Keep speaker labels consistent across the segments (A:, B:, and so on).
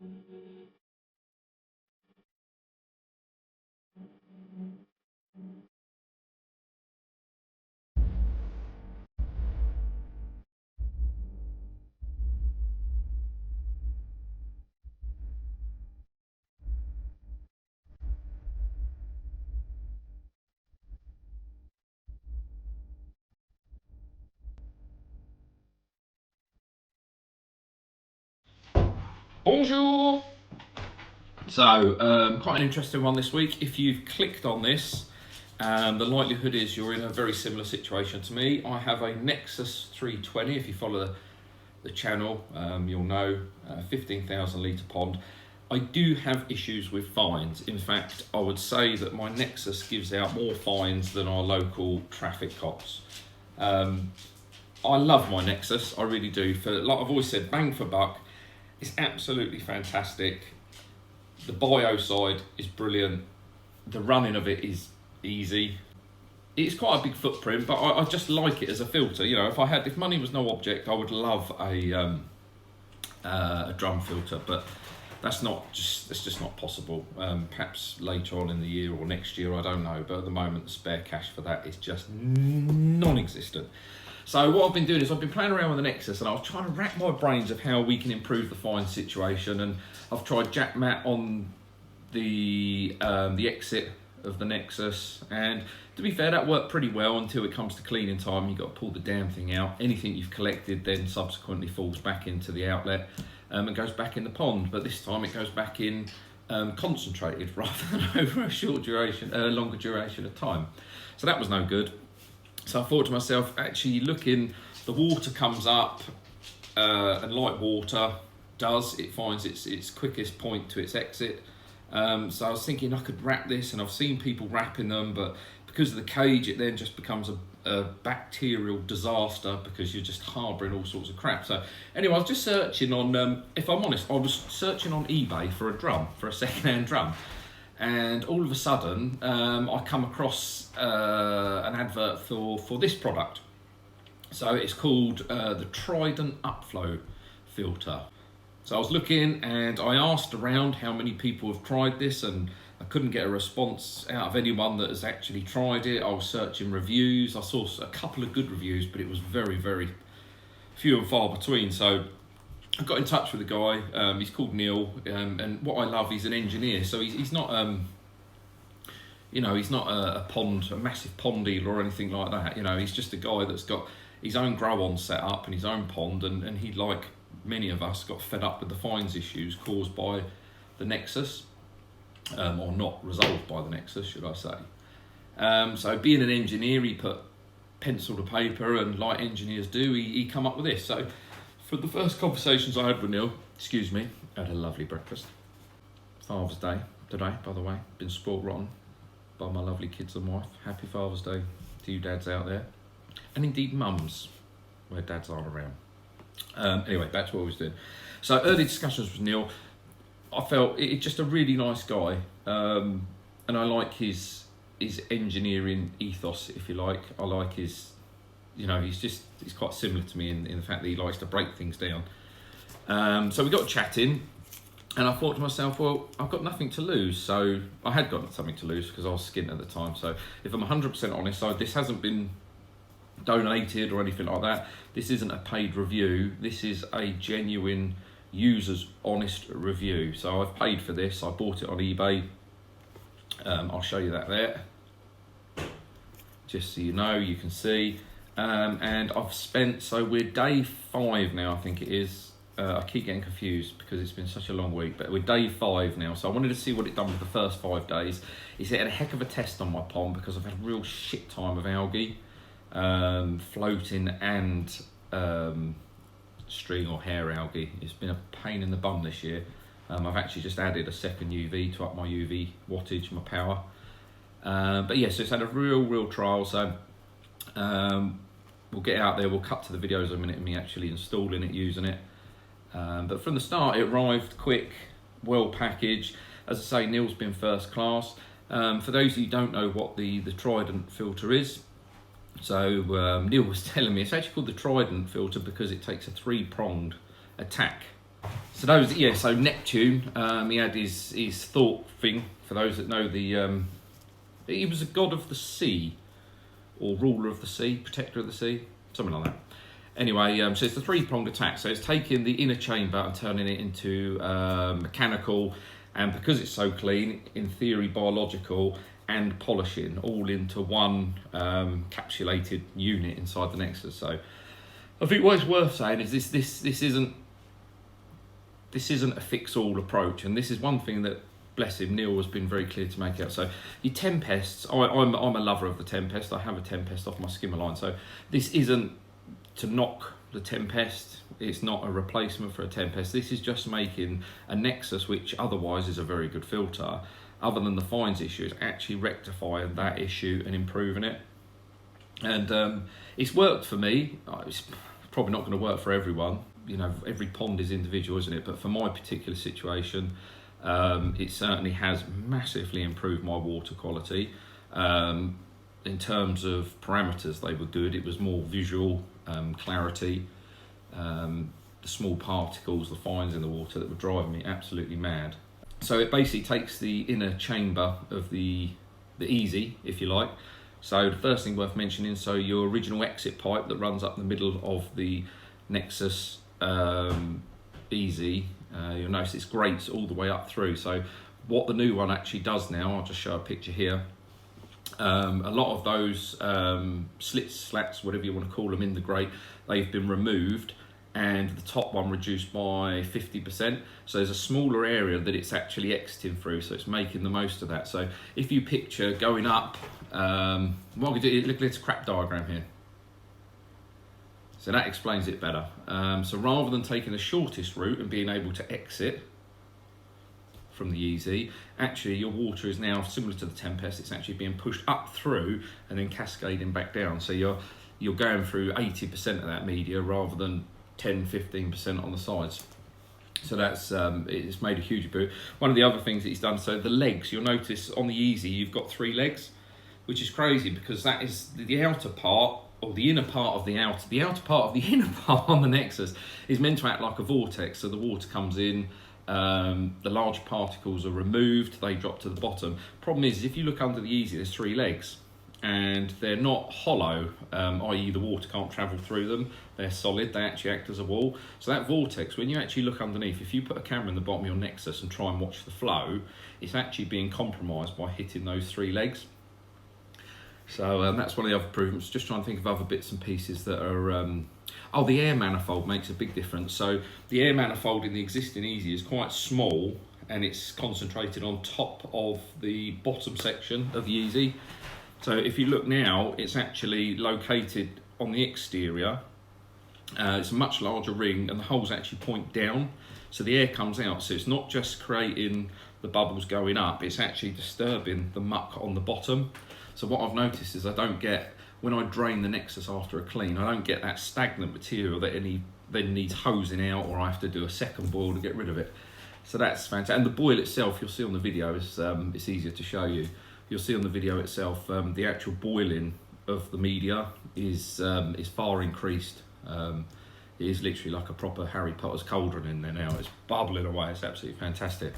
A: Bonjour! So, quite an interesting one this week. If you've clicked on this, the likelihood is you're in a very similar situation to me. I have a Nexus 320. If you follow the channel, you'll know, 15,000 litre pond. I do have issues with fines. In fact, I would say that my Nexus gives out more fines than our local traffic cops. I love my Nexus, I really do. Like I've always said, bang for buck. It's absolutely fantastic. The bio side is brilliant. The running of it is easy. It's quite a big footprint, but I just like it as a filter. You know, if money was no object, I would love a drum filter, but that's just not possible. Perhaps later on in the year or next year, I don't know. But at the moment, the spare cash for that is just non-existent. So what I've been doing is I've been playing around with the Nexus, and I was trying to rack my brains of how we can improve the fine situation. And I've tried jack mat on the exit of the Nexus, and to be fair, that worked pretty well until it comes to cleaning time. You've got to pull the damn thing out. Anything you've collected then subsequently falls back into the outlet and goes back in the pond. But this time it goes back in concentrated rather than over a longer duration of time. So that was no good. So I thought to myself, actually looking, the water comes up, and like water does, it finds its quickest point to its exit. So I was thinking I could wrap this, and I've seen people wrapping them, but because of the cage, it then just becomes a bacterial disaster because you're just harbouring all sorts of crap. So anyway, I was just searching on, if I'm honest, I was searching on eBay for a second-hand drum. And all of a sudden, I come across an advert for this product. So it's called the Trident upflow filter. So I was looking, and I asked around how many people have tried this, and I couldn't get a response out of anyone that has actually tried it. I was searching reviews. I saw a couple of good reviews, but it was very, very few and far between. So I got in touch with a guy, he's called Neil, and what I love, he's an engineer, so he's not, he's not a massive pond dealer or anything like that. He's just a guy that's got his own grow on set up and his own pond, and he, like many of us, got fed up with the fines issues caused by the Nexus, or not resolved by the Nexus, should I say. So being an engineer, he put pencil to paper, and like engineers do, he come up with this. So for the first conversations I had with Neil, I had a lovely breakfast. Father's Day today, by the way. Been spoiled rotten by my lovely kids and wife. Happy Father's Day to you dads out there. And indeed mums, where dads aren't around. Anyway, back to what I was doing. So early discussions with Neil, I felt it's just a really nice guy. And I like his engineering ethos, if you like. I like his... he's quite similar to me in the fact that he likes to break things down. So we got chatting, and I thought to myself, well, I've got nothing to lose. So I had got something to lose because I was skint at the time. So if I'm 100% honest, this hasn't been donated or anything like that. This isn't a paid review. This is a genuine user's honest review. So I've paid for this. I bought it on eBay. I'll show you that there. Just so you know, you can see. And I've spent, so we're day 5 now, I think it is. I keep getting confused because it's been such a long week, but we're day 5 now. So I wanted to see what it done with the first 5 days. It's had a heck of a test on my pond because I've had a real shit time of algae, floating and string or hair algae. It's been a pain in the bum this year. I've actually just added a second UV to up my UV wattage, my power. But yeah, so it's had a real trial. So we'll get out there, we'll cut to the videos in a minute of me actually installing it, using it. But from the start, it arrived quick, well packaged. As I say, Neil's been first class. For those of you who don't know what the Trident filter is, so Neil was telling me it's actually called the Trident filter because it takes a 3-pronged attack. So those, yeah. So Neptune, he had his thought thing. For those that know he was a god of the sea, or ruler of the sea, protector of the sea, something like that. Anyway, so it's the three-pronged attack. So it's taking the inner chamber and turning it into mechanical, and because it's so clean, in theory, biological and polishing, all into one encapsulated unit inside the Nexus. So I think what's worth saying is this isn't a fix-all approach, and this is one thing that, bless him, Neil has been very clear to make out. So your Tempests, I'm a lover of the Tempest. I have a Tempest off my skimmer line. So this isn't to knock the Tempest. It's not a replacement for a Tempest. This is just making a Nexus, which otherwise is a very good filter, other than the fines issue, is actually rectifying that issue and improving it. And it's worked for me. It's probably not going to work for everyone. You know, every pond is individual, isn't it? But for my particular situation, it certainly has massively improved my water quality. In terms of parameters, they were good. It was more visual, clarity, the small particles, the fines in the water that were driving me absolutely mad. So it basically takes the inner chamber of the easy, if you like. So the first thing worth mentioning, so your original exit pipe that runs up the middle of the Nexus easy, you'll notice it's grates all the way up through. So what the new one actually does now, I'll just show a picture here. A lot of those slits, slats, whatever you want to call them, in the grate, they've been removed, and the top one reduced by 50%. So there's a smaller area that it's actually exiting through, so it's making the most of that. So if you picture going up, what we do, look at this crap diagram here. So that explains it better. So rather than taking the shortest route and being able to exit from the easy, actually your water is now similar to the Tempest. It's actually being pushed up through and then cascading back down. So you're going through 80% of that media rather than 10-15% on the sides. So that's it's made a huge boot. One of the other things that he's done, so the legs, you'll notice on the easy you've got 3 legs, which is crazy because that is the outer part, or the inner part of the outer part of the inner part on the Nexus is meant to act like a vortex. So the water comes in, the large particles are removed, they drop to the bottom. Problem is if you look under the easy, there's 3 legs and they're not hollow, i.e. the water can't travel through them. They're solid, they actually act as a wall. So that vortex, when you actually look underneath, if you put a camera in the bottom of your Nexus and try and watch the flow, it's actually being compromised by hitting those 3 legs. So that's one of the other improvements. Just trying to think of other bits and pieces that are... oh, the air manifold makes a big difference. So the air manifold in the existing easy is quite small, and it's concentrated on top of the bottom section of the easy. So if you look now, it's actually located on the exterior. It's a much larger ring, and the holes actually point down, so the air comes out. So it's not just creating the bubbles going up, it's actually disturbing the muck on the bottom. So what I've noticed is I don't get, when I drain the Nexus after a clean, I don't get that stagnant material that then needs hosing out, or I have to do a second boil to get rid of it. So that's fantastic. And the boil itself, you'll see on the video, it's easier to show you. You'll see on the video itself, the actual boiling of the media is far increased. It is literally like a proper Harry Potter's cauldron in there now. It's bubbling away, it's absolutely fantastic.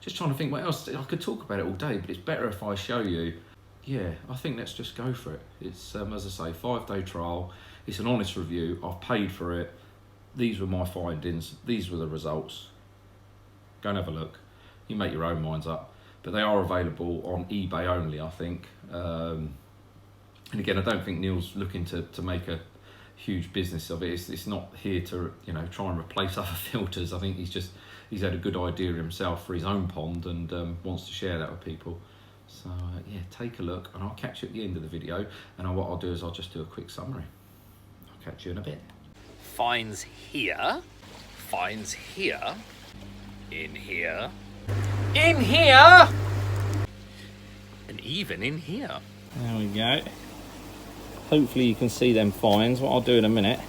A: Just trying to think what else. I could talk about it all day, but it's better if I show you. Yeah, I think let's just go for it. It's, as I say, 5-day trial. It's an honest review. I've paid for it. These were my findings. These were the results. Go and have a look. You make your own minds up. But they are available on eBay only, I think. And again, I don't think Neil's looking to make a huge business of it. It's not here to, you know, try and replace other filters. I think he's had a good idea himself for his own pond, and wants to share that with people. So yeah, take a look, and I'll catch you at the end of the video. And what I'll do is I'll just do a quick summary. I'll catch you in a bit.
B: Fines here, fines here, in here, in here, and even in here.
C: There we go. Hopefully you can see them fines. What I'll do in a minute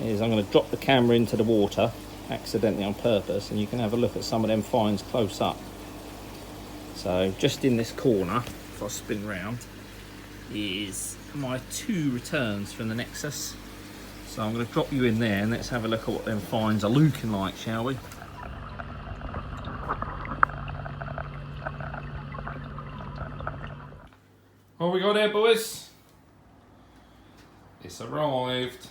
C: is I'm going to drop the camera into the water accidentally on purpose, and you can have a look at some of them fines close up. So just in this corner, if I spin round, is my 2 returns from the Nexus. So I'm going to drop you in there and let's have a look at what them fines are looking like, shall we?
A: What we got there, boys? It's arrived.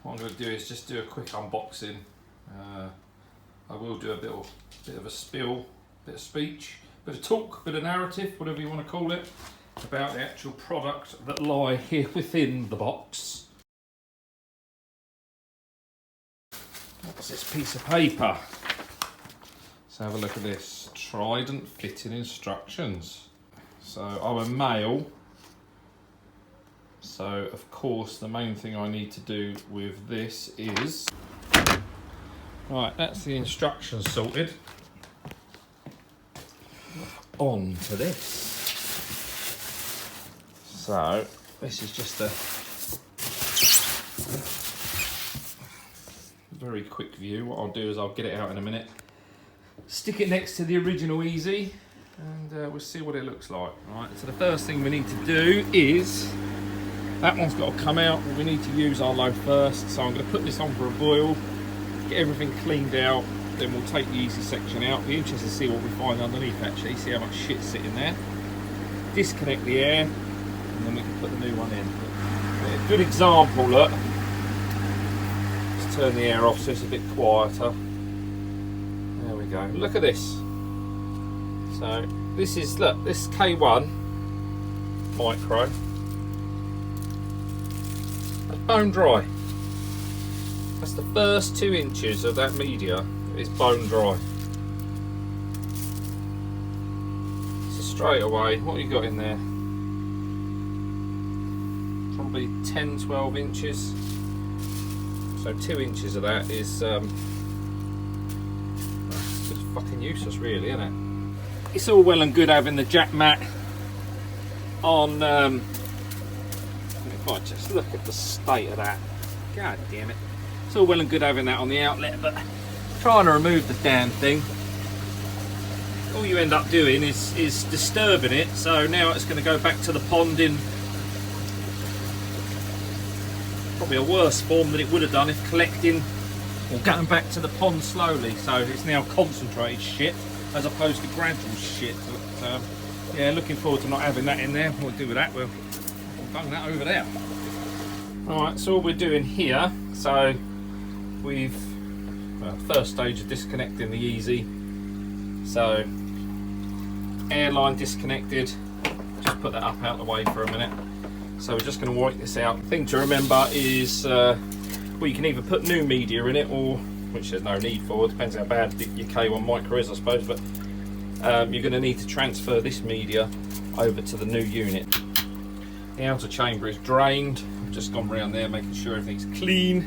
A: What I'm going to do is just do a quick unboxing. I will do a bit of a spill, bit of speech, bit of talk, bit of narrative, whatever you want to call it, about the actual product that lie here within the box. What's this piece of paper? Let's have a look at this. Trident fitting instructions. So I'm a male, so of course the main thing I need to do with this is, right, that's the instructions sorted. On to this. So this is just a very quick view. What I'll do is I'll get it out in a minute, stick it next to the original Easy, and we'll see what it looks like. Right, so the first thing we need to do is, that one's got to come out, but we need to use our low first. So I'm going to put this on for a boil, get everything cleaned out, then we'll take the Easy section out. Be interested to see what we find underneath actually, see how much shit's sitting there. Disconnect the air, and then we can put the new one in. Yeah, good example, look. Let's turn the air off so it's a bit quieter. There we go, look at this. So this is, look, this is K1 micro. That's bone dry. That's the first 2 inches of that media is bone dry. So straight away, what you got in there? Probably 10-12 inches. So 2 inches of that is it's fucking useless really, isn't it? It's all well and good having the jack mat on, if I just look at the state of that, god damn it. It's all well and good having that on the outlet, but trying to remove the damn thing, all you end up doing is disturbing it. So now it's going to go back to the pond in probably a worse form than it would have done if collecting or going back to the pond slowly. So it's now concentrated shit as opposed to gradual shit. But, yeah, looking forward to not having that in there. What we'll do with that, we'll bung that over there. Alright, so what we're doing here, so we've, first stage of disconnecting the Easy. So airline disconnected, just put that up out the way for a minute. So we're just going to wipe this out. The thing to remember is, well, you can either put new media in it, or, which there's no need for, depends how bad your K1 micro is I suppose, but you're going to need to transfer this media over to the new unit. The outer chamber is drained. I've just gone around there making sure everything's clean.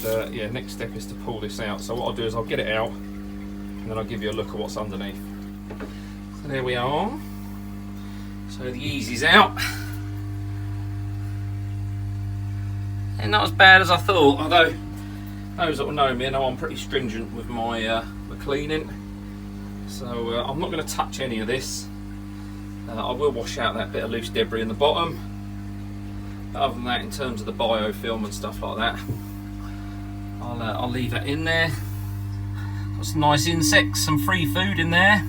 A: And yeah, next step is to pull this out. So what I'll do is I'll get it out and then I'll give you a look at what's underneath. So there we are. So the Easy's out. And not as bad as I thought, although those that will know me know I'm pretty stringent with my cleaning. So I'm not going to touch any of this. I will wash out that bit of loose debris in the bottom. But other than that, in terms of the biofilm and stuff like that, I'll leave that in there. Got some nice insects, some free food in there.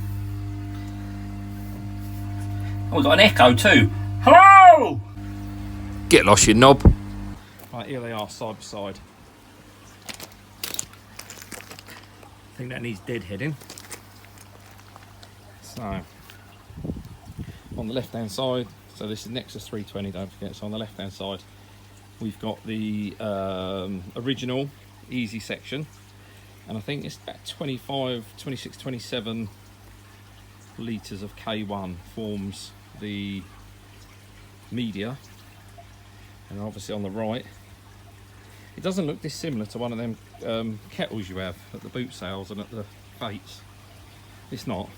A: Oh, we've got an echo too. Hello! Get lost, you knob. Right, here they are, side by side. I think that needs deadheading. So, on the left hand side, so this is Nexus 320, don't forget. So on the left hand side we've got the original Easy section, and I think it's about 26, 27 litres of K1 forms the media. And obviously on the right, it doesn't look dissimilar to one of them kettles you have at the boot sales and at the fates. It's not,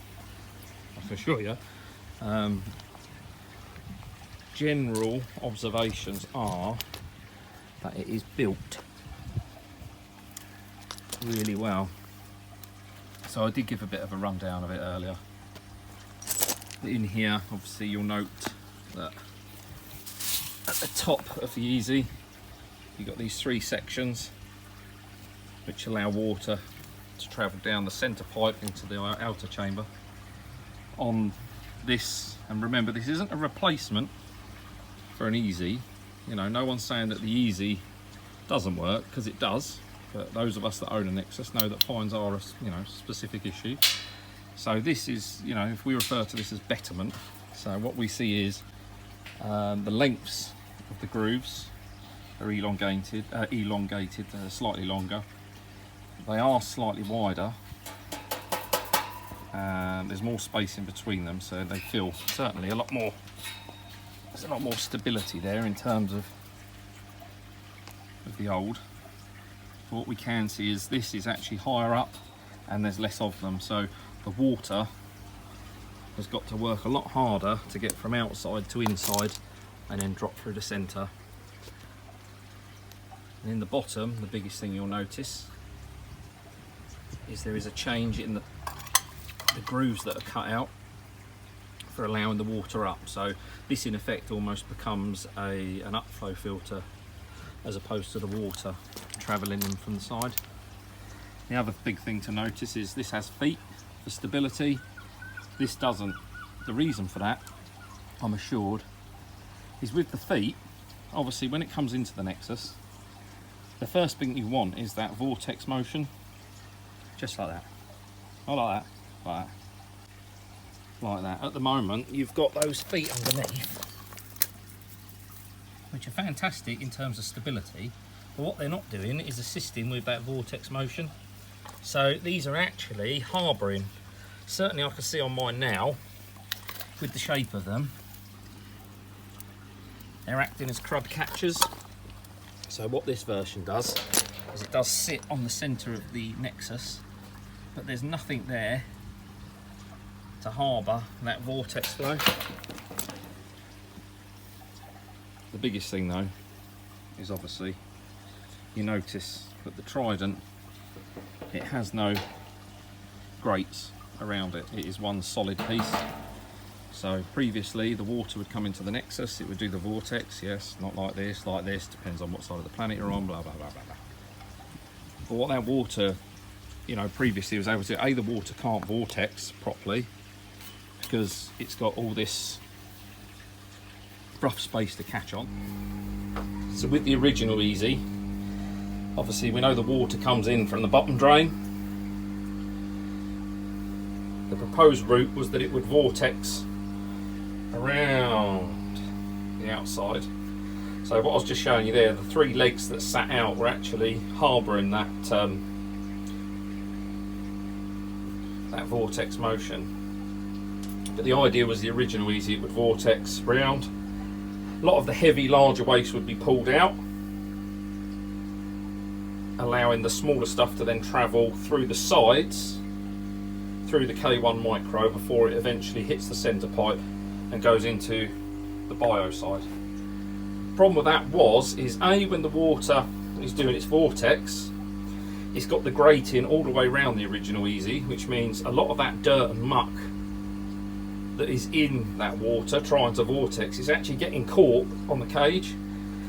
A: I can assure you. General observations are that it is built really well. So I did give a bit of a rundown of it earlier. In here, obviously, you'll note that
C: at the top of the Easy, you've got these 3 sections which allow water to travel down the centre pipe into the outer chamber. On this, and remember this isn't a replacement for an Easy, you know, no one's saying that the Easy doesn't work, because it does, but those of us that own a Nexus know that fines are a, you know, specific issue. So this is, you know, if we refer to this as betterment, so what we see is the lengths of the grooves are elongated, slightly longer. They are slightly wider, and there's more space in between them, so they feel certainly a lot more. There's a lot more stability there in terms of the old. But what we can see is this is actually higher up, and there's less of them, so the water has got to work a lot harder to get from outside to inside and then drop through the centre. And in the bottom, the biggest thing you'll notice is there is a change in the grooves that are cut out for allowing the water up. So this in effect almost becomes an upflow filter as opposed to the water travelling in from the side. The other big thing to notice is this has feet for stability. This doesn't. The reason for that, I'm assured, is with the feet, obviously when it comes into the Nexus, the first thing you want is that vortex motion, just like that. Not like that, like that. Like that. At the moment, you've got those feet underneath, which are fantastic in terms of stability, but what they're not doing is assisting with that vortex motion. So these are actually harbouring. Certainly I can see on mine now, with the shape of them, they're acting as crud catchers. So what this version does is it does sit on the centre of the Nexus, but there's nothing there to harbour that vortex flow. The biggest thing though is obviously you notice that the Trident, it has no grates around it. It is one solid piece. So previously the water would come into the Nexus, it would do the vortex, yes, not like this, depends on what side of the planet you're on, blah blah blah blah blah. But what that water, you know, previously was able to do, the water can't vortex properly because it's got all this rough space to catch on. So with the original Easy, obviously we know the water comes in from the bottom drain. The proposed route was that it would vortex around the outside. So what I was just showing you there, the 3 legs that sat out were actually harbouring that that vortex motion. But the idea was the original Easy, it would vortex round. A lot of the heavy, larger waste would be pulled out, allowing the smaller stuff to then travel through the sides, through the K1 micro before it eventually hits the centre pipe and goes into the bio side. Problem with that is when the water is doing its vortex, it's got the grating all the way around the original Easy, which means a lot of that dirt and muck that is in that water trying to vortex is actually getting caught on the cage.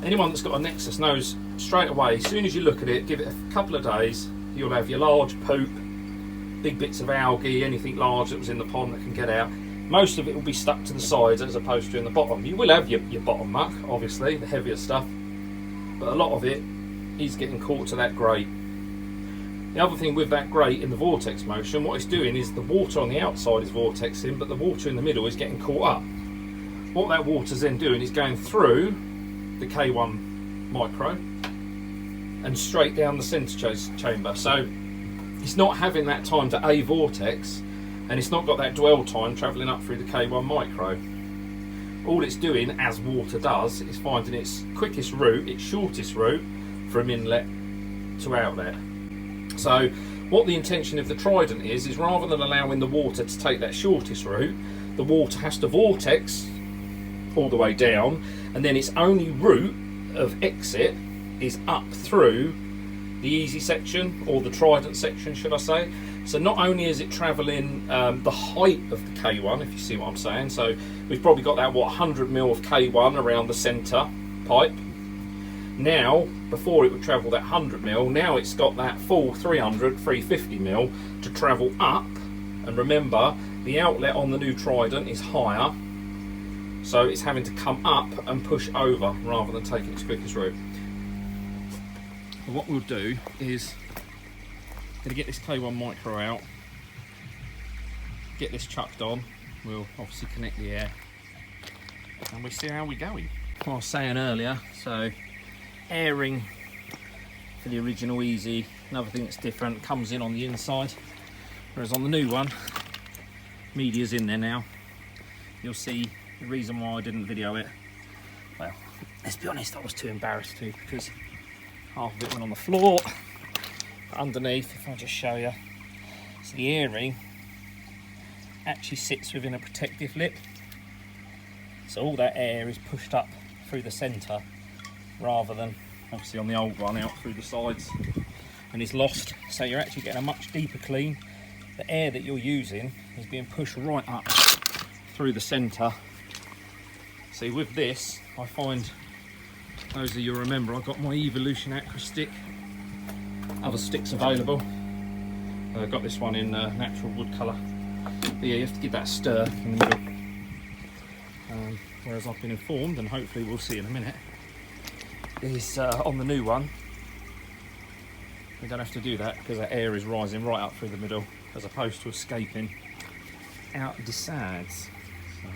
C: Anyone that's got a Nexus knows straight away, as soon as you look at it, give it a couple of days, you'll have your large poop, big bits of algae, anything large that was in the pond that can get out. Most of it will be stuck to the sides as opposed to in the bottom. You will have your bottom muck, obviously, the heavier stuff, but a lot of it is getting caught to that grate. The other thing with that grate in the vortex motion, what it's doing is the water on the outside is vortexing, but the water in the middle is getting caught up. What that water's then doing is going through the K1 micro and straight down the centre chamber. So it's not having that time to vortex, and it's not got that dwell time travelling up through the K1 micro. All it's doing, as water does, is finding its quickest route, its shortest route from inlet to outlet. So what the intention of the Trident is rather than allowing the water to take that shortest route, the water has to vortex all the way down, and then its only route of exit is up through the Easy section, or the Trident section should I say. So not only is it travelling the height of the K1, if you see what I'm saying, so we've probably got that 100mm of K1 around the centre pipe. Now, before it would travel that 100mm, now it's got that full 350mm to travel up. And remember, the outlet on the new Trident is higher, so it's having to come up and push over rather than taking its quickest route. What we'll do is going to get this K1 micro out, get this chucked on. We'll obviously connect the air and we'll see how we're going. Like I was saying earlier, so airing for the original Easy, another thing that's different, comes in on the inside, whereas on the new one, media's in there now. You'll see the reason why I didn't video it. Well, let's be honest, I was too embarrassed to, because half of it went on the floor. But underneath, if I just show you, so the airing actually sits within a protective lip, so all that air is pushed up through the centre rather than obviously on the old one out through the sides and is lost. So you're actually getting a much deeper clean. The air that you're using is being pushed right up through the centre. See, with this, I find, those of you remember, I've got my Evolution Aqua stick, other sticks available. I've got this one in natural wood colour. But yeah, you have to give that a stir in the middle. Whereas I've been informed, and hopefully we'll see in a minute, is on the new one, we don't have to do that because that air is rising right up through the middle as opposed to escaping out the sides. So,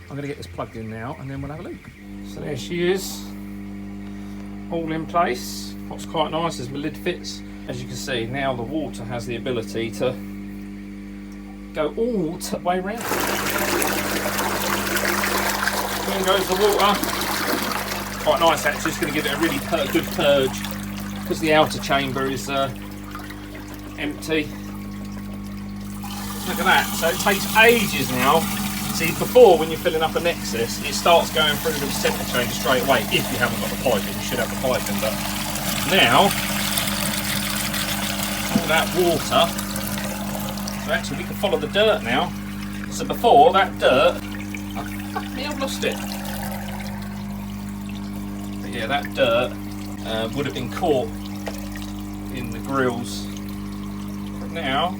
C: I'm going to get this plugged in now and then we'll have a look. So there she is, all in place. What's quite nice is my lid fits. As you can see, now the water has the ability to go all the way around. In goes the water. Quite nice actually, it's going to give it a really good purge because the outer chamber is empty. Look at that, so it takes ages now. See, before when you're filling up a Nexus, it starts going through the centre chamber straight away. If you haven't got the piping, you should have the piping, but now, all that water, so actually we can follow the dirt now. So before, that dirt, I've lost it. But yeah, that dirt would have been caught in the grills. But now,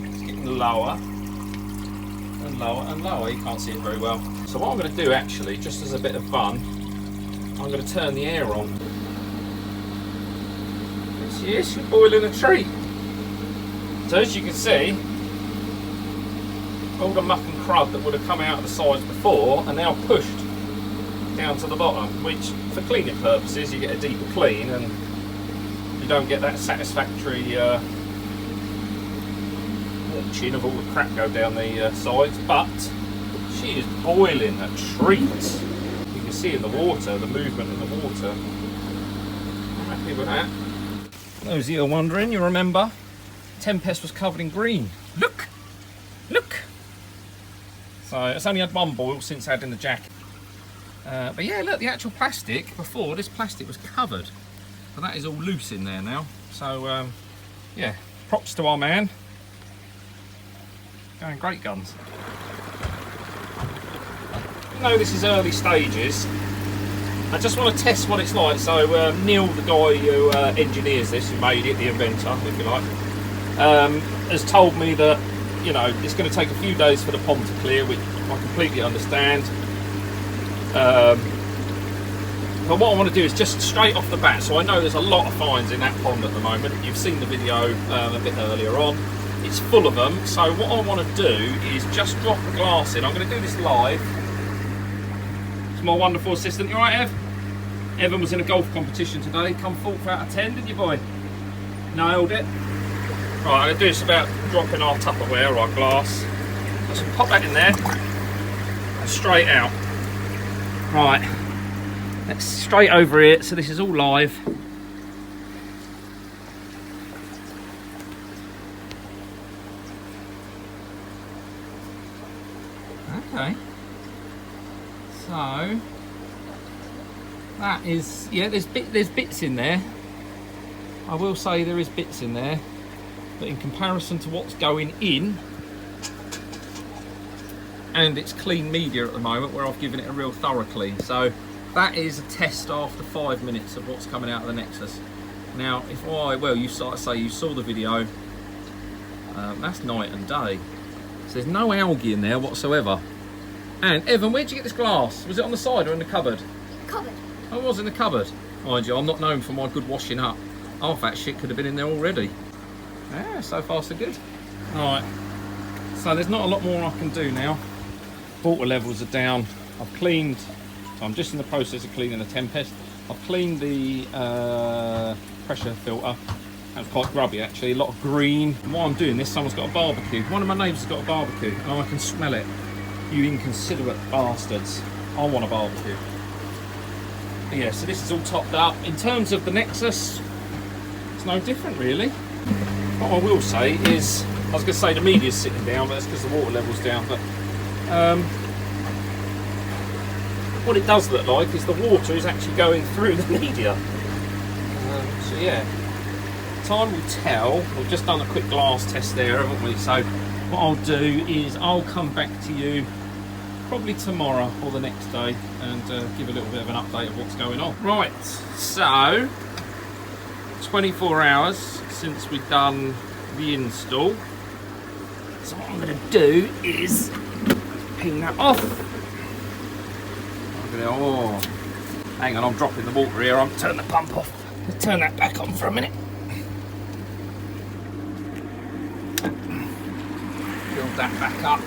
C: it's getting lower and lower and lower. You can't see it very well. So what I'm going to do actually, just as a bit of fun, I'm going to turn the air on. There she is, she's boiling a treat. So as you can see, all the muck and crud that would have come out of the sides before are now pushed down to the bottom, which for cleaning purposes you get a deeper clean and you don't get that satisfactory watching of all the crap go down the sides, but she is boiling a treat. You can see in the water, the movement in the water. I'm happy with that. Those of you are wondering, you remember, Tempest was covered in green. Look! Look! So it's only had one boil since adding the jacket. But yeah, look, the actual plastic, before this plastic was covered. But that is all loose in there now. So yeah, props to our man. Going great guns. Even though this is early stages, I just want to test what it's like. So Neil, the guy who engineers this, who made it, the inventor, if you like, has told me that, you know, it's going to take a few days for the pond to clear, which I completely understand. But what I want to do is just straight off the bat, so I know there's a lot of fines in that pond at the moment. You've seen the video a bit earlier on. It's full of them, so what I want to do is just drop the glass in. I'm going to do this live. It's my wonderful assistant. You alright, Ev? Evan was in a golf competition today. Come 4th out of 10, didn't you, boy? Nailed it. Right, I'm going to do this about dropping our Tupperware or our glass. So pop that in there and straight out. Right, let's straight over it. So this is all live. Okay. So that is, yeah, there's bits in there. I will say there is bits in there. But in comparison to what's going in, and it's clean media at the moment where I've given it a real thorough clean, so that is a test after 5 minutes of what's coming out of the Nexus. Now, you saw the video, that's night and day. So there's no algae in there whatsoever. And Evan, where'd you get this glass? Was it on the side or in the cupboard?
D: Cupboard.
C: Oh, it was in the cupboard. Mind you, I'm not known for my good washing up. Half that shit could have been in there already. Yeah, so far so good. Alright, so there's not a lot more I can do now. Water levels are down. I've cleaned, so I'm just in the process of cleaning the Tempest. I've cleaned the pressure filter. That was quite grubby actually, a lot of green. And while I'm doing this, someone's got a barbecue. One of my neighbours has got a barbecue and I can smell it. You inconsiderate bastards. I want a barbecue. But yeah, so this is all topped up. In terms of the Nexus, it's no different really. What I will say is, I was going to say the media's sitting down, but that's because the water level's down. But what it does look like is the water is actually going through the media. So yeah, time will tell. We've just done a quick glass test there, haven't we? So what I'll do is I'll come back to you probably tomorrow or the next day and give a little bit of an update of what's going on. Right, so 24 hours since we've done the install. So what I'm going to do is ping that off. Oh, hang on, I'm dropping the water here. I'm turning the pump off. Let's turn that back on for a minute. Build that back up.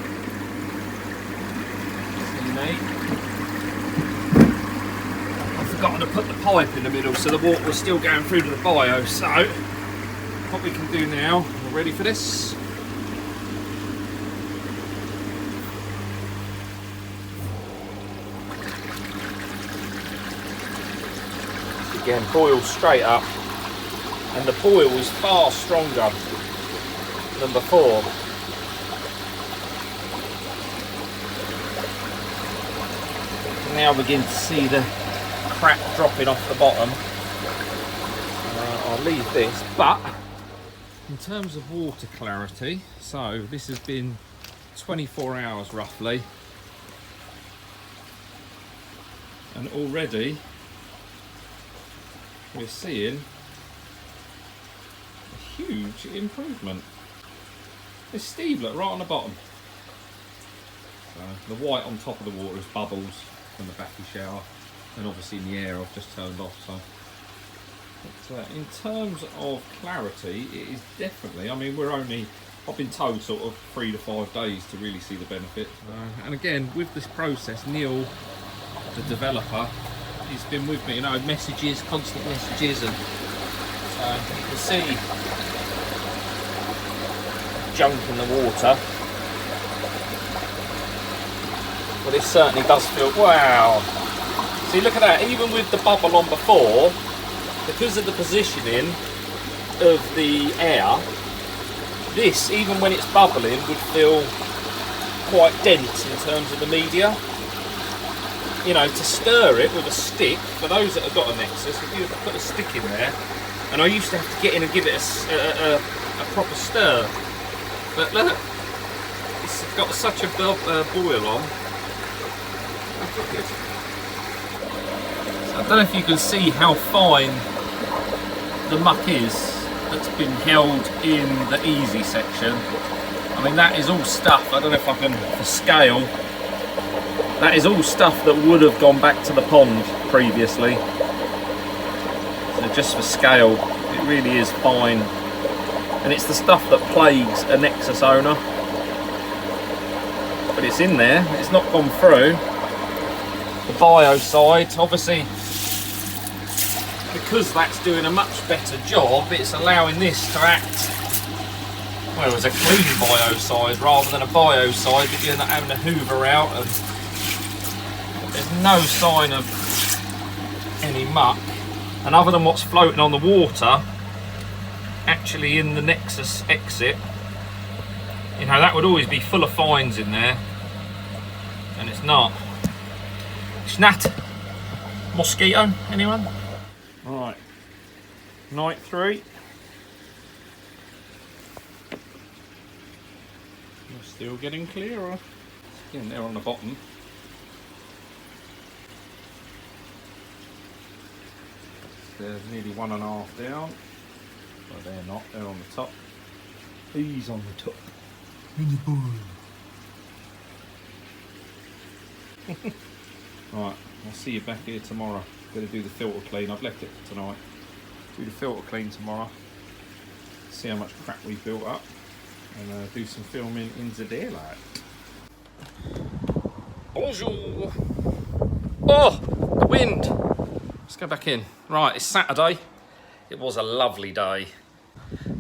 C: See me? I've forgotten to put the pipe in the middle so the water was still going through to the bio. So what we can do now, we're ready for this. Again, boil straight up, and the boil is far stronger than before. Now begin to see the crap dropping off the bottom. I'll leave this, but in terms of water clarity, so this has been 24 hours roughly, and already we're seeing a huge improvement. There's Steve, look, right on the bottom. So the white on top of the water is bubbles from the backy shower, and obviously in the air I've just turned off. So but, in terms of clarity, it is definitely, I mean, I've been told sort of 3 to 5 days to really see the benefit. And again, with this process, Neil, the developer, he's been with me, you know, messages, constant messages, and so you can see junk in the water. But it certainly does feel, wow. See, look at that, even with the bubble on before, because of the positioning of the air, this, even when it's bubbling, would feel quite dense in terms of the media. You know, to stir it with a stick, for those that have got a Nexus, if you put a stick in there, and I used to have to get in and give it a proper stir, but look, it's got such a boil on. So I don't know if you can see how fine the muck is that's been held in the easy section. I mean, that is all stuff, I don't know if I can, for scale, that is all stuff that would have gone back to the pond previously. So just for scale, it really is fine. And it's the stuff that plagues a Nexus owner. But it's in there, it's not gone through. The bio side, obviously, because that's doing a much better job, it's allowing this to act, well, as a clean bio side rather than a bio side that you're not having to hoover out, and there's no sign of any muck. And other than what's floating on the water, actually in the Nexus exit, you know, that would always be full of fines in there, and it's not. Schnat, mosquito, anyone? Right, night 3. We're still getting clearer. Again, there on the bottom. they're nearly 1.5 down. But they're not, they're on the top. He's on the top. Right, I'll see you back here tomorrow. Going to do the filter clean. I've left it for tonight. Do the filter clean tomorrow. See how much crap we've built up. And do some filming in the daylight.
A: Bonjour. Oh, the wind. Let's go back in. Right, it's Saturday. It was a lovely day.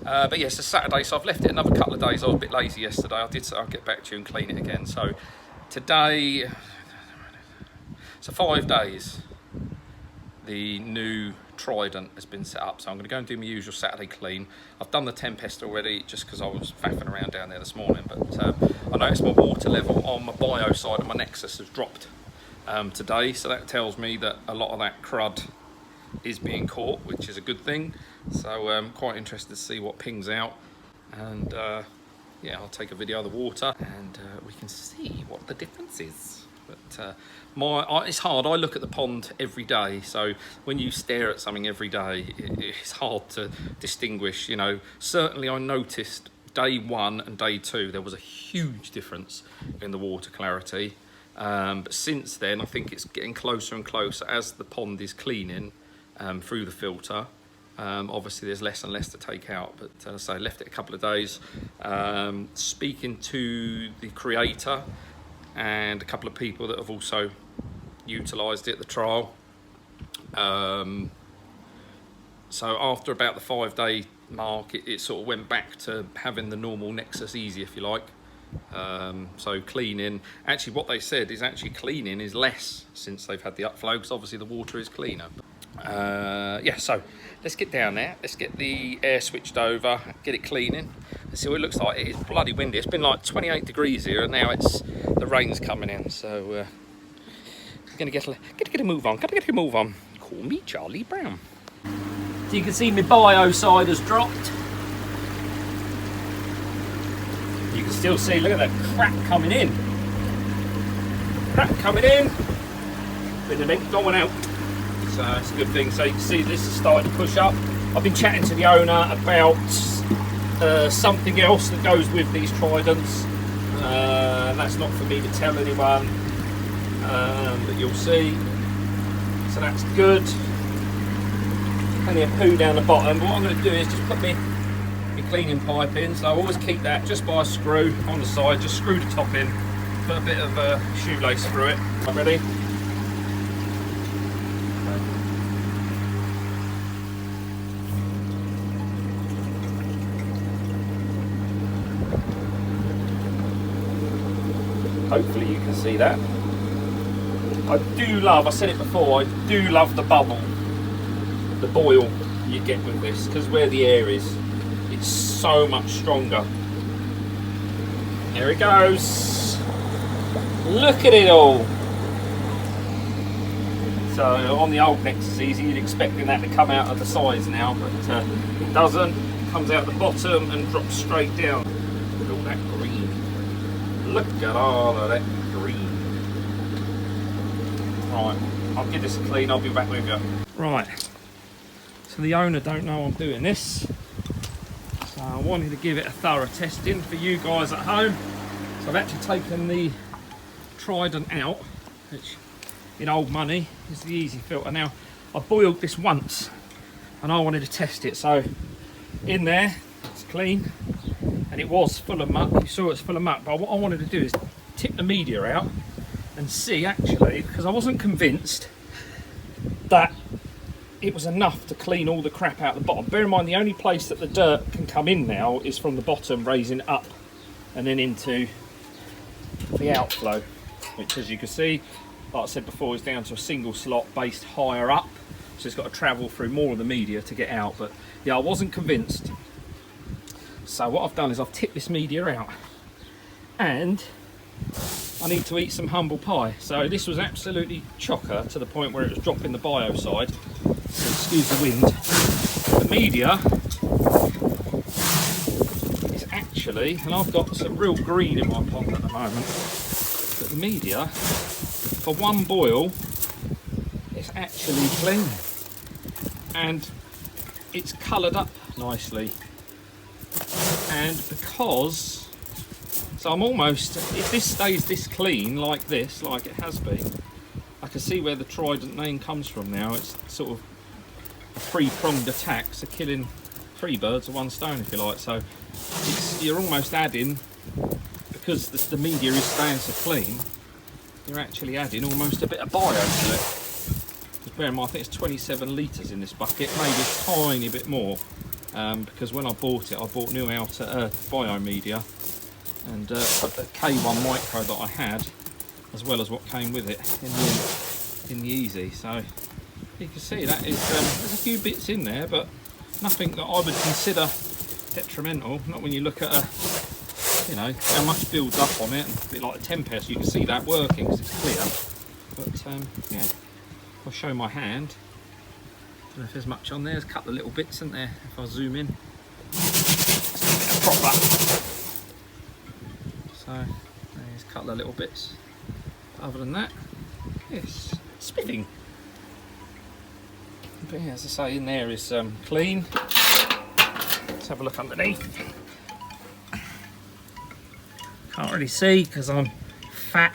A: But yes, it's Saturday, so I've left it another couple of days. I was a bit lazy yesterday. I did say I'll get back to you and clean it again. So today, so 5 days, the new Trident has been set up. So I'm going to go and do my usual Saturday clean. I've done the Tempest already just because I was faffing around down there this morning. But I noticed my water level on my bio side of my Nexus has dropped today. So that tells me that a lot of that crud is being caught, which is a good thing. So I'm quite interested to see what pings out. And yeah, I'll take a video of the water and we can see what the difference is. But it's hard. I look at the pond every day, so when you stare at something every day, it's hard to distinguish. You know, certainly I noticed day 1 and day 2 there was a huge difference in the water clarity. But since then, I think it's getting closer and closer as the pond is cleaning through the filter. Obviously, there's less and less to take out, but as I say, left it a couple of days. Speaking to the creator and a couple of people that have also utilised it, the trial. So after about the 5-day mark, it sort of went back to having the normal Nexus easy, if you like. So cleaning, actually what they said is actually cleaning is less since they've had the upflow, because obviously the water is cleaner. Yeah, so let's get down there, let's get the air switched over, get it cleaning. Let's see what it looks like. It is bloody windy. It's been like 28 degrees here, and now the rain's coming in. So gonna get a move on. Gotta get a move on. Call me Charlie Brown.
C: So you can see my bio side has dropped. You can still see, look at that crap coming in. Crap coming in. Bit of it going out. So it's a good thing. So you can see this is starting to push up. I've been chatting to the owner about something else that goes with these Tridents. That's not for me to tell anyone, but you'll see. So that's good. Plenty of poo down the bottom. But what I'm going to do is just put my cleaning pipe in. So I always keep that just by a screw on the side. Just screw the top in. Put a bit of shoelace through it. I'm ready. Hopefully you can see that. I do love, I said it before, I do love the bubble, the boil you get with this, because where the air is, it's so much stronger. There it goes. Look at it all. So on the old Nexus Easy, you'd expecting that to come out of the sides now, but it doesn't. It comes out the bottom and drops straight down. Look at all that green. Look at all of that green. Right, I'll give this a clean, I'll be back with you. Right, so the owner don't know I'm doing this. So I wanted to give it a thorough testing for you guys at home. So I've actually taken the Trident out, which in old money is the easy filter. Now, I boiled this once and I wanted to test it. So in there, it's clean. And it was full of muck. You saw it's full of muck, but what I wanted to do is tip the media out and see, actually, because I wasn't convinced that it was enough to clean all the crap out the bottom. Bear in mind, the only place that the dirt can come in now is from the bottom, raising up and then into the outflow, which, as you can see, like I said before, is down to a single slot based higher up, so it's got to travel through more of the media to get out. But yeah, I wasn't convinced. So what I've done is I've tipped this media out, and I need to eat some humble pie. So this was absolutely chocker to the point where it was dropping the bio side. So excuse the wind. The media is actually, and I've got some real green in my pot at the moment, but the media, for one boil, it's actually clean. and it's coloured up nicely. And because, so I'm almost, if this stays this clean like this, like it has been, I can see where the Trident name comes from now. It's sort of a three-pronged attack, so killing 3 birds with 1 stone, if you like. So you're almost adding, because the media is staying so clean, you're actually adding almost a bit of bio to it. Just bear in mind, I think it's 27 litres in this bucket, maybe a tiny bit more, because when I bought it, I bought new outer earth bio media and put the K1 micro that I had, as well as what came with it in the Easy. So you can see that is there's a few bits in there, but nothing that I would consider detrimental. Not when you look at you know how much builds up on it, and a bit like the Tempest, you can see that working because it's clear. But yeah, I'll show my hand. I don't know if there's much on there. There's a couple of little bits, isn't there? If I zoom in, it's a proper. So there's a couple of little bits. But other than that, it's spiffing. But yeah, as I say, in there is clean. Let's have a look underneath. Can't really see because I'm fat,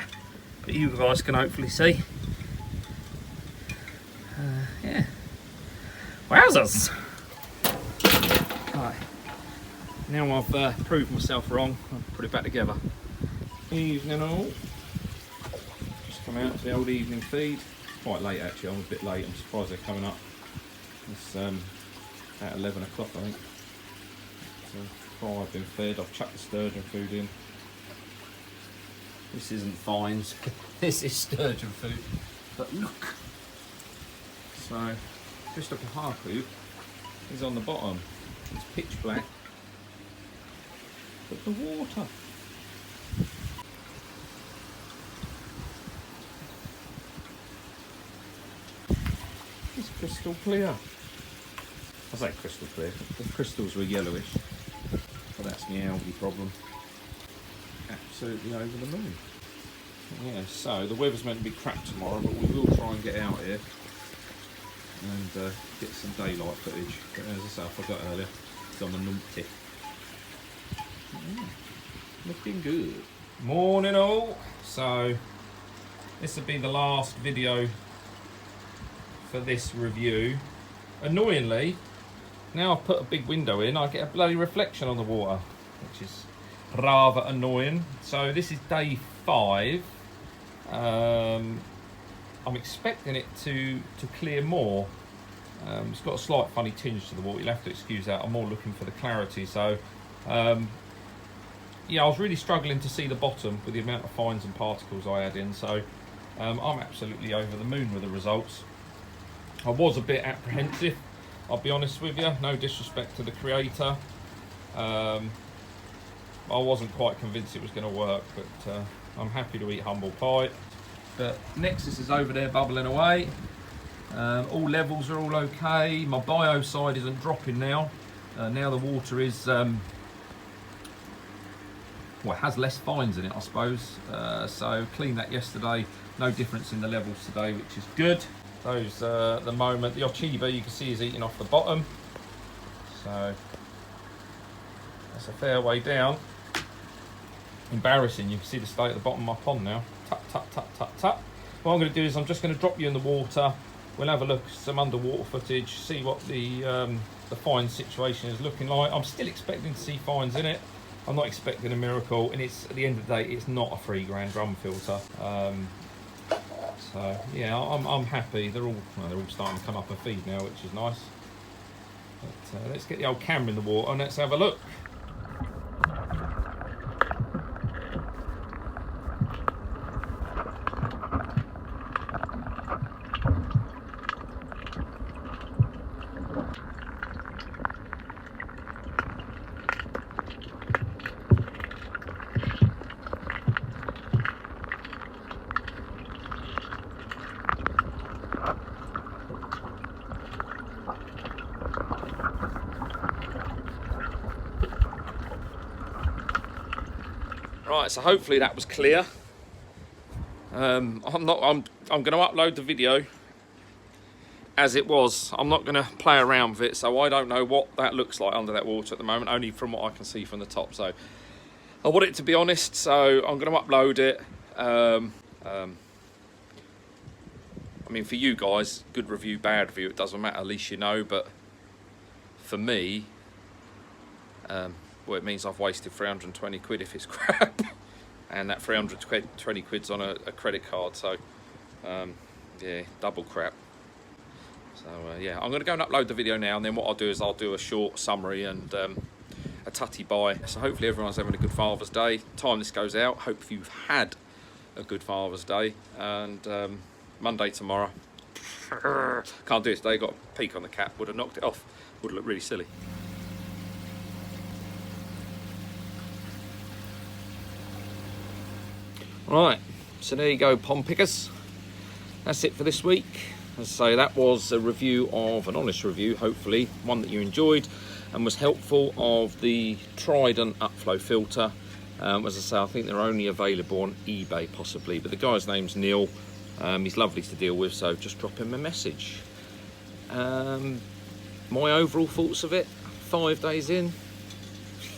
C: but you guys can hopefully see. Yeah. Wowzers! Right. Now I've proved myself wrong, I'll put it back together. Evening all. Just come out for the old evening feed. Quite late actually, I'm a bit late, I'm surprised they're coming up. It's at 11 o'clock I think. So before I've been fed, I've chucked the sturgeon food in. This isn't fines, this is sturgeon food. But look! So, Crystal Harpoon is on the bottom. It's pitch black. But the water. It's crystal clear. I say crystal clear. The crystals were yellowish. But that's my algae problem. Absolutely over the moon. Yeah, so the weather's meant to be crap tomorrow, but we will try and get out here and get some daylight footage. But as I say, I forgot earlier, it's on the numpty. Looking good. Morning all. So this will be the last video for this review. Annoyingly, now I've put a big window in, I get a bloody reflection on the water, which is rather annoying. So this is day 5. I'm expecting it to clear more. It's got a slight funny tinge to the water, you'll have to excuse that. I'm more looking for the clarity. So yeah, I was really struggling to see the bottom with the amount of fines and particles I had in. So I'm absolutely over the moon with the results. I was a bit apprehensive, I'll be honest with you, no disrespect to the creator. I wasn't quite convinced it was going to work, but I'm happy to eat humble pie. But Nexus is over there bubbling away. All levels are all okay. My bio side isn't dropping now. Now the water is, well, it has less fines in it, I suppose. So cleaned that yesterday. No difference in the levels today, which is good. Those, at the moment, the Ochiba you can see is eating off the bottom. So that's a fair way down. Embarrassing, you can see the state at the bottom of my pond now. Tut, tut, tut, tut, tut. What I'm going to do is I'm just going to drop you in the water. We'll have a look at some underwater footage, see what the fine situation is looking like. I'm still expecting to see fines in it. I'm not expecting a miracle, and it's at the end of the day, it's not a 3 grand drum filter. So yeah, I'm happy. They're all starting to come up and feed now, which is nice. But let's get the old camera in the water and let's have a look. Right, so hopefully that was clear. I'm going to upload the video
A: as it was. I'm not going to play around with it, so I don't know what that looks like under that water at the moment, only from what I can see from the top. So I want it to be honest, so I'm going to upload it. I mean, for you guys, good review, bad review, it doesn't matter, at least you know. But for me, well, it means I've wasted 320 quid if it's crap. And that 320 quid's on a credit card, so yeah, double crap. So yeah, I'm going to go and upload the video now, and then what I'll do is I'll do a short summary and a tutty buy. So hopefully everyone's having a good Father's Day. Time this goes out, hope you've had a good Father's Day. And Monday tomorrow, can't do it today, got a peak on the cap, would have knocked it off, would have looked really silly. Right, so there you go, pond pickers. That's it for this week. As I say, that was a review of, an honest review, hopefully, one that you enjoyed and was helpful, of the Trident upflow filter. As I say, I think they're only available on eBay possibly, but the guy's name's Neil. He's lovely to deal with, so just drop him a message. My overall thoughts of it, 5 days in,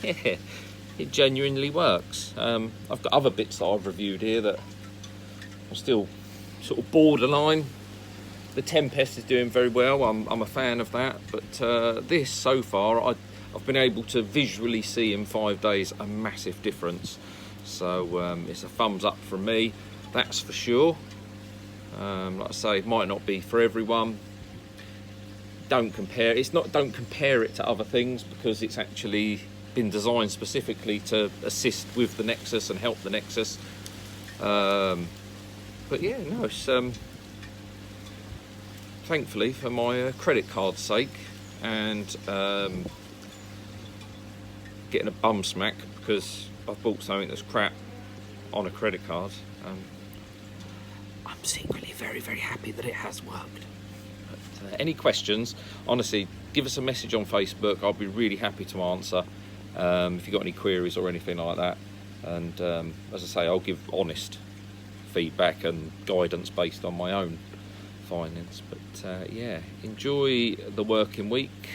A: yeah, it genuinely works. I've got other bits that I've reviewed here that are still sort of borderline. The Tempest is doing very well, I'm a fan of that, but this so far, I've been able to visually see in 5 days a massive difference. So it's a thumbs up from me, that's for sure. Like I say, it might not be for everyone. Don't compare it to other things, because it's actually been designed specifically to assist with the Nexus and help the Nexus. But yeah, no, it's thankfully for my credit card's sake, and getting a bum smack because I've bought something that's crap on a credit card. I'm secretly very, very happy that it has worked. But, any questions, honestly, give us a message on Facebook. I'll be really happy to answer if you've got any queries or anything like that. And as I say, I'll give honest feedback and guidance based on my own findings. But yeah, enjoy the working week.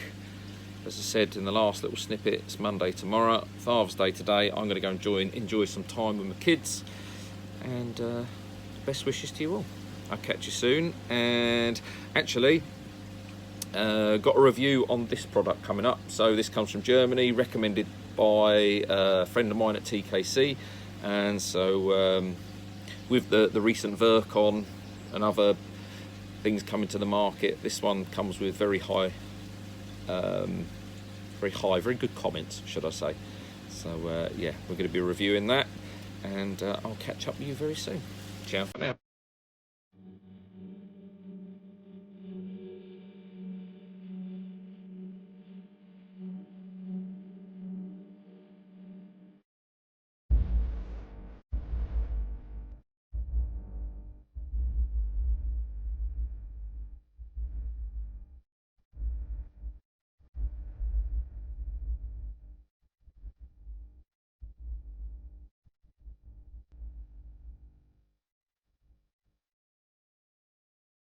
A: As I said in the last little snippet, it's Monday tomorrow, Father's Day today. I'm going to go enjoy some time with my kids, and best wishes to you all. I'll catch you soon. And actually, got a review on this product coming up. So this comes from Germany, recommended by a friend of mine at TKC. And so with the recent Vercon and other things coming to the market, this one comes with very good comments, should I say. So yeah, we're going to be reviewing that, and I'll catch up with you very soon. Ciao for now.